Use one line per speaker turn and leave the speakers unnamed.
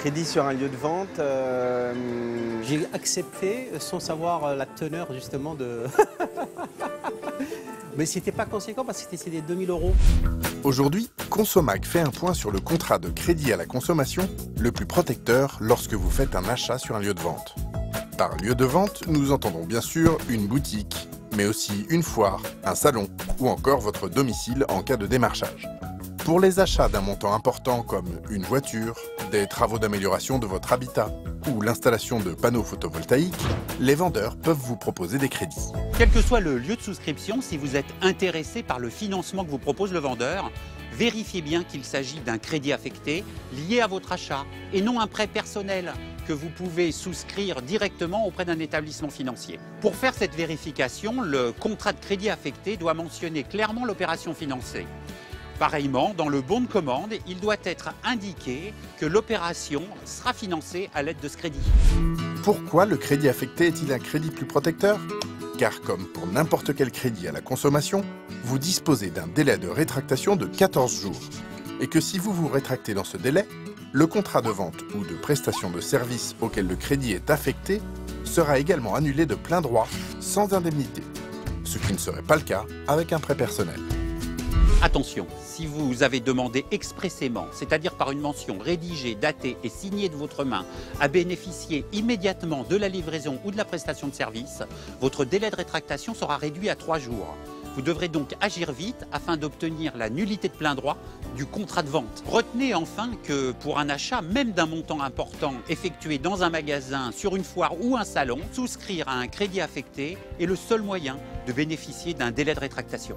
crédit sur un lieu de vente.
J'ai accepté sans savoir la teneur justement de... Mais c'était pas conséquent parce que c'était des 2000 €.
Aujourd'hui, Consomac fait un point sur le contrat de crédit à la consommation le plus protecteur lorsque vous faites un achat sur un lieu de vente. Par lieu de vente, nous entendons bien sûr une boutique, mais aussi une foire, un salon ou encore votre domicile en cas de démarchage. Pour les achats d'un montant important comme une voiture, des travaux d'amélioration de votre habitat ou l'installation de panneaux photovoltaïques, les vendeurs peuvent vous proposer des crédits.
Quel que soit le lieu de souscription, si vous êtes intéressé par le financement que vous propose le vendeur, vérifiez bien qu'il s'agit d'un crédit affecté lié à votre achat et non un prêt personnel que vous pouvez souscrire directement auprès d'un établissement financier. Pour faire cette vérification, le contrat de crédit affecté doit mentionner clairement l'opération financée. Pareillement, dans le bon de commande, il doit être indiqué que l'opération sera financée à l'aide de ce crédit.
Pourquoi le crédit affecté est-il un crédit plus protecteur? Car comme pour n'importe quel crédit à la consommation, vous disposez d'un délai de rétractation de 14 jours. Et que si vous vous rétractez dans ce délai, le contrat de vente ou de prestation de service auquel le crédit est affecté sera également annulé de plein droit, sans indemnité. Ce qui ne serait pas le cas avec un prêt personnel.
Attention, si vous avez demandé expressément, c'est-à-dire par une mention rédigée, datée et signée de votre main, à bénéficier immédiatement de la livraison ou de la prestation de service, votre délai de rétractation sera réduit à 3 jours. Vous devrez donc agir vite afin d'obtenir la nullité de plein droit du contrat de vente. Retenez enfin que pour un achat, même d'un montant important effectué dans un magasin, sur une foire ou un salon, souscrire à un crédit affecté est le seul moyen de bénéficier d'un délai de rétractation.